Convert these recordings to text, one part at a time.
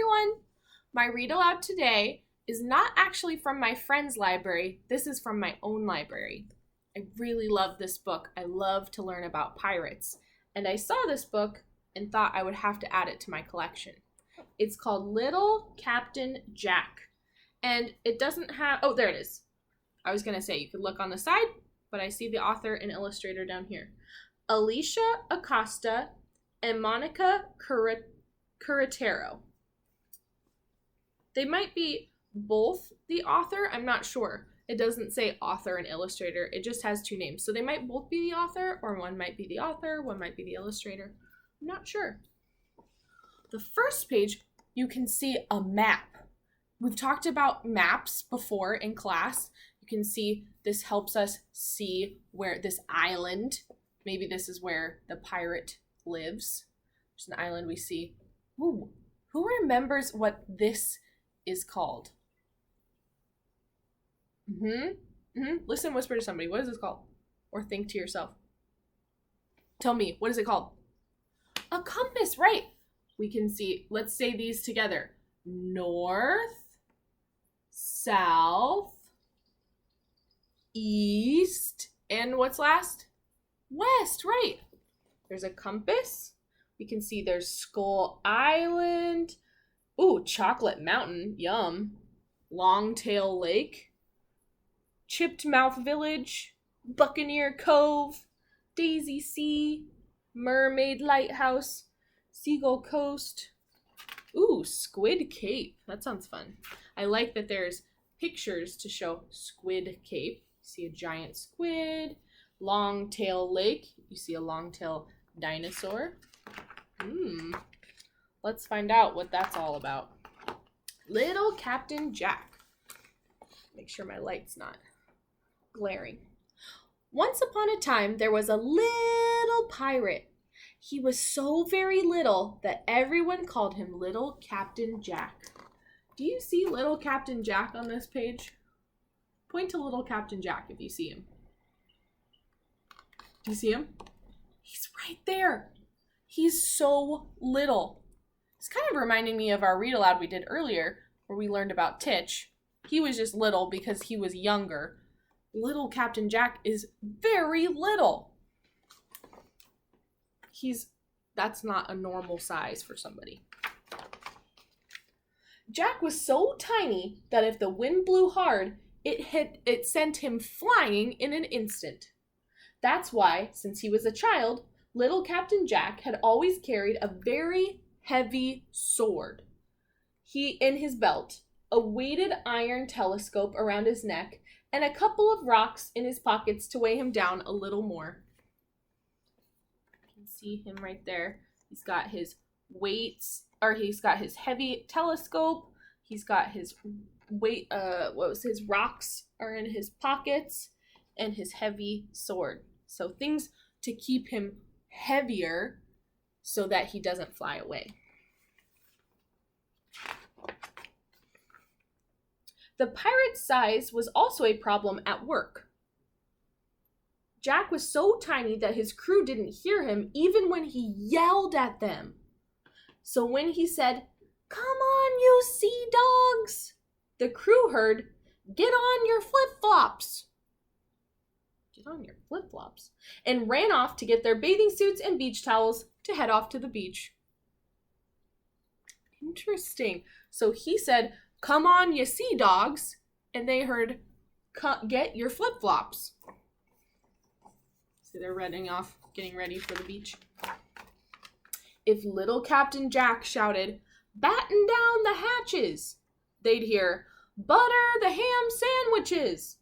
everyone! My read aloud today is not actually from my friend's library. This is from my own library. I really love this book. I love to learn about pirates. And I saw this book and thought I would have to add it to my collection. It's called Little Captain Jack. And it doesn't have, oh, there it is. I was going to say you could look on the side, but I see the author and illustrator down here. Alicia Acosta and Monica Curritero. They might be both the author. I'm not sure. It doesn't say author and illustrator. It just has two names. So they might both be the author, or one might be the author, one might be the illustrator. I'm not sure. The first page, you can see a map. We've talked about maps before in class. You can see this helps us see where this island, maybe this is where the pirate lives. There's an island we see. Ooh, who remembers what this is called? Listen, whisper to somebody. What is this called? Or think to yourself. Tell me, what is it called? A compass, right. We can see, let's say these together. North, south, east, and what's last? West, right. There's a compass. We can see there's Skull Island. Ooh, Chocolate Mountain, yum. Longtail Lake. Chipped Mouth Village. Buccaneer Cove. Daisy Sea. Mermaid Lighthouse. Seagull Coast. Ooh, Squid Cape. That sounds fun. I like that there's pictures to show Squid Cape. You see a giant squid. Longtail Lake. You see a longtail dinosaur. Let's find out what that's all about. Little Captain Jack. Make sure my light's not glaring. Once upon a time, there was a little pirate. He was so very little that everyone called him Little Captain Jack. Do you see Little Captain Jack on this page? Point to Little Captain Jack if you see him. Do you see him? He's right there. He's so little. It's kind of reminding me of our read aloud we did earlier where we learned about Titch. He was just little because he was younger. Little Captain Jack is very little. That's not a normal size for somebody. Jack was so tiny that if the wind blew hard, it sent him flying in an instant. That's why, since he was a child, Little Captain Jack had always carried a very heavy sword. In his belt, a weighted iron telescope around his neck, and a couple of rocks in his pockets to weigh him down a little more. You can see him right there. He's got his weights, or he's got his heavy telescope. He's got his his rocks are in his pockets, and his heavy sword. So things to keep him heavier so that he doesn't fly away. The pirate's size was also a problem at work. Jack was so tiny that his crew didn't hear him even when he yelled at them. So when he said, "Come on, you sea dogs," the crew heard, "Get on your flip-flops." Get on your flip-flops. And ran off to get their bathing suits and beach towels to head off to the beach. Interesting. So he said, "Come on, you sea dogs," and they heard, "Get your flip-flops." So they're running off, getting ready for the beach. If Little Captain Jack shouted, "Batten down the hatches," they'd hear, "Butter the ham sandwiches."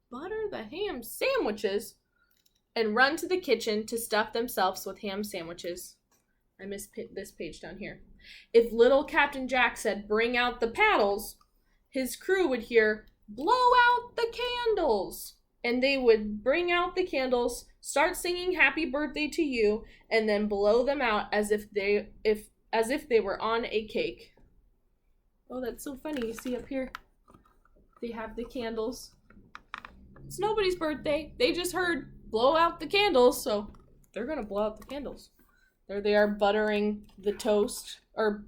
Butter the ham sandwiches, and run to the kitchen to stuff themselves with ham sandwiches. I missed this page down here. If Little Captain Jack said, "Bring out the paddles," his crew would hear, "Blow out the candles." And they would bring out the candles, start singing "Happy Birthday to You," and then blow them out as if they were on a cake. Oh, that's so funny. You see up here, they have the candles. It's nobody's birthday. They just heard "blow out the candles," so they're gonna blow out the candles. There they are buttering the toast, or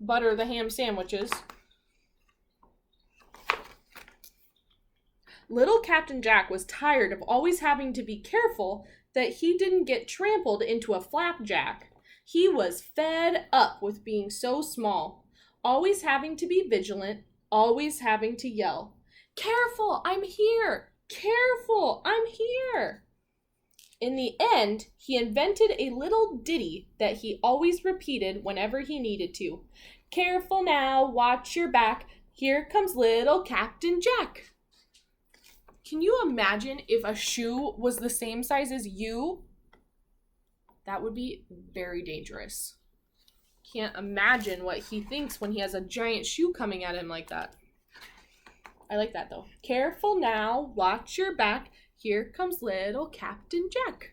butter the ham sandwiches. Little Captain Jack was tired of always having to be careful that he didn't get trampled into a flapjack. He was fed up with being so small, always having to be vigilant, always having to yell, "Careful, I'm here! Careful, I'm here!" In the end, he invented a little ditty that he always repeated whenever he needed to. "Careful now, watch your back, here comes little Captain Jack." Can you imagine if a shoe was the same size as you? That would be very dangerous. Can't imagine what he thinks when he has a giant shoe coming at him like that. I like that though. "Careful now, watch your back, here comes little Captain Jack."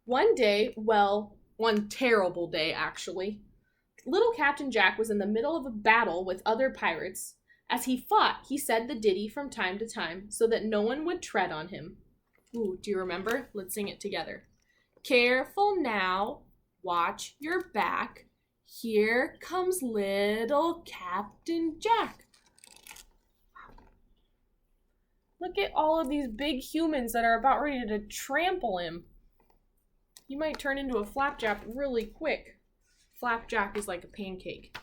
One terrible day actually, little Captain Jack was in the middle of a battle with other pirates. As he fought, he said the ditty from time to time so that no one would tread on him. Ooh, do you remember? Let's sing it together. "Careful now, watch your back, here comes little Captain Jack." Look at all of these big humans that are about ready to trample him. He might turn into a flapjack really quick. Flapjack is like a pancake.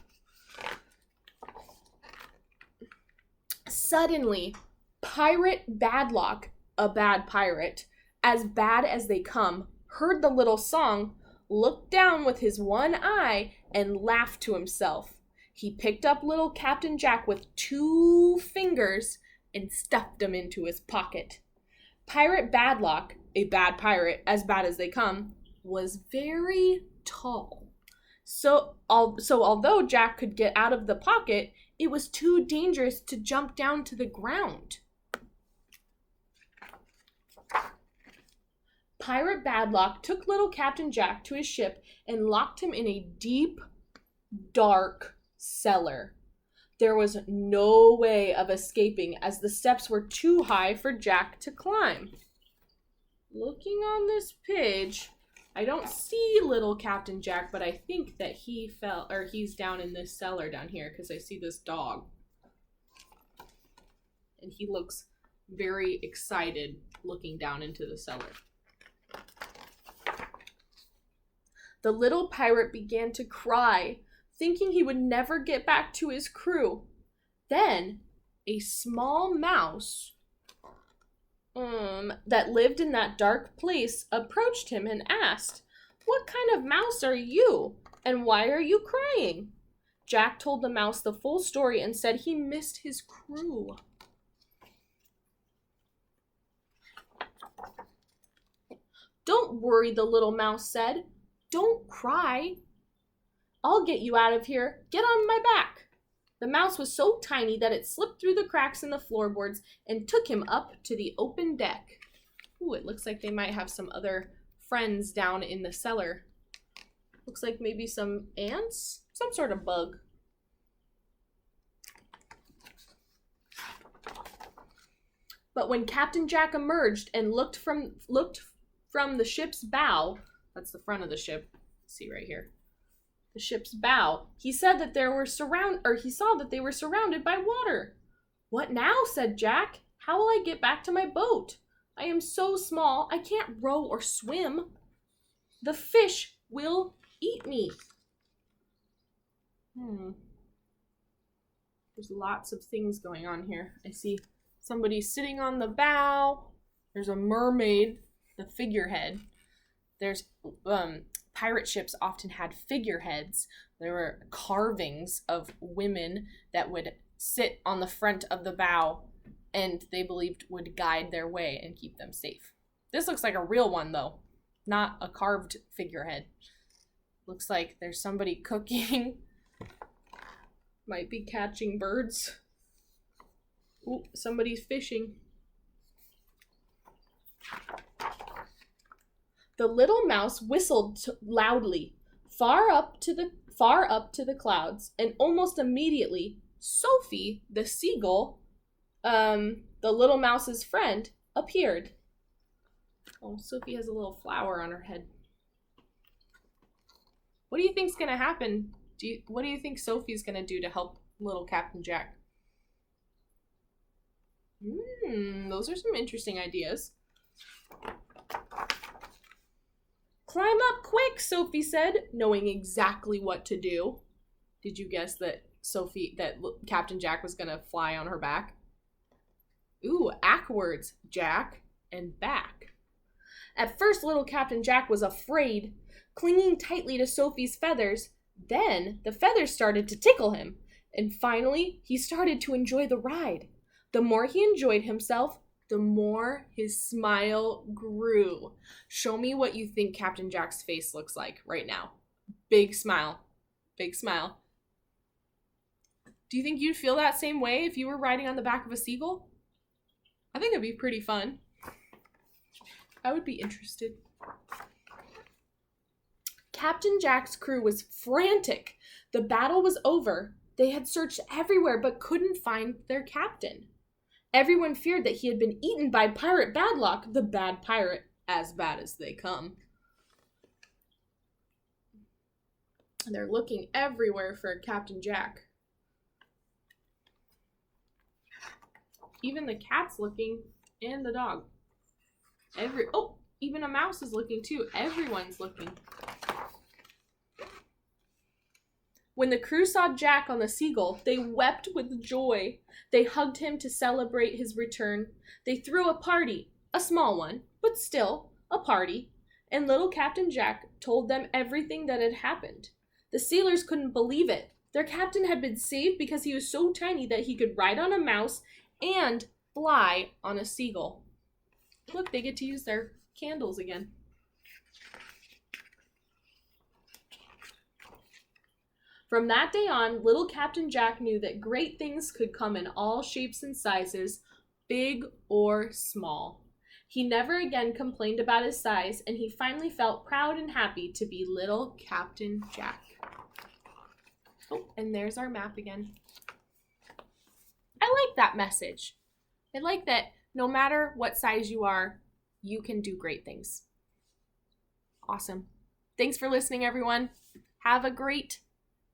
Suddenly, Pirate Badlock, a bad pirate, as bad as they come, heard the little song, looked down with his one eye, and laughed to himself. He picked up little Captain Jack with 2 fingers and stuffed them into his pocket. Pirate Badlock, a bad pirate, as bad as they come, was very tall. So although Jack could get out of the pocket, it was too dangerous to jump down to the ground. Pirate Badlock took little Captain Jack to his ship and locked him in a deep, dark cellar. There was no way of escaping as the steps were too high for Jack to climb. Looking on this page, I don't see little Captain Jack, but I think that he's down in this cellar down here because I see this dog. And he looks very excited looking down into the cellar. The little pirate began to cry, thinking he would never get back to his crew. Then a small mouse that lived in that dark place approached him and asked, "What kind of mouse are you? And why are you crying?" Jack told the mouse the full story and said he missed his crew. "Don't worry," the little mouse said. "Don't cry. I'll get you out of here. Get on my back." The mouse was so tiny that it slipped through the cracks in the floorboards and took him up to the open deck. Ooh, it looks like they might have some other friends down in the cellar. Looks like maybe some ants, some sort of bug. But when Captain Jack emerged and looked from the ship's bow, that's the front of the ship, see right here, the ship's bow, he said that he saw that they were surrounded by water. "What now?" said Jack. "How will I get back to my boat? I am so small, I can't row or swim. The fish will eat me." There's lots of things going on here. I see somebody sitting on the bow. There's a mermaid, the figurehead. There's pirate ships often had figureheads. There were carvings of women that would sit on the front of the bow and they believed would guide their way and keep them safe. This looks like a real one though, not a carved figurehead. Looks like there's somebody cooking. Might be catching birds. Ooh, somebody's fishing. The little mouse whistled loudly, far up to the clouds, and almost immediately, Sophie, the seagull, the little mouse's friend, appeared. Oh, Sophie has a little flower on her head. What do you think's gonna happen? What do you think Sophie's gonna do to help little Captain Jack? Those are some interesting ideas. Climb up quick, Sophie said, knowing exactly what to do. Did you guess that Captain Jack was gonna fly on her back? Ooh, backwards, Jack, and back. At first, little Captain Jack was afraid, clinging tightly to Sophie's feathers. Then the feathers started to tickle him, and finally he started to enjoy the ride. The more he enjoyed himself, the more his smile grew. Show me what you think Captain Jack's face looks like right now. Big smile. Big smile. Do you think you'd feel that same way if you were riding on the back of a seagull? I think it'd be pretty fun. I would be interested. Captain Jack's crew was frantic. The battle was over. They had searched everywhere but couldn't find their captain. Everyone feared that he had been eaten by Pirate Badlock, the bad pirate, as bad as they come. They're looking everywhere for Captain Jack. Even the cat's looking, and the dog. Even a mouse is looking too. Everyone's looking. When the crew saw Jack on the seagull, they wept with joy. They hugged him to celebrate his return. They threw a party, a small one, but still a party, and little Captain Jack told them everything that had happened. The sailors couldn't believe it. Their captain had been saved because he was so tiny that he could ride on a mouse and fly on a seagull. Look, they get to use their candles again. From that day on, little Captain Jack knew that great things could come in all shapes and sizes, big or small. He never again complained about his size, and he finally felt proud and happy to be little Captain Jack. Oh, and there's our map again. I like that message. I like that no matter what size you are, you can do great things. Awesome. Thanks for listening, everyone. Have a great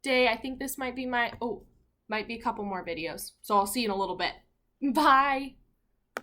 day. I think this might be might be a couple more videos. So I'll see you in a little bit. Bye.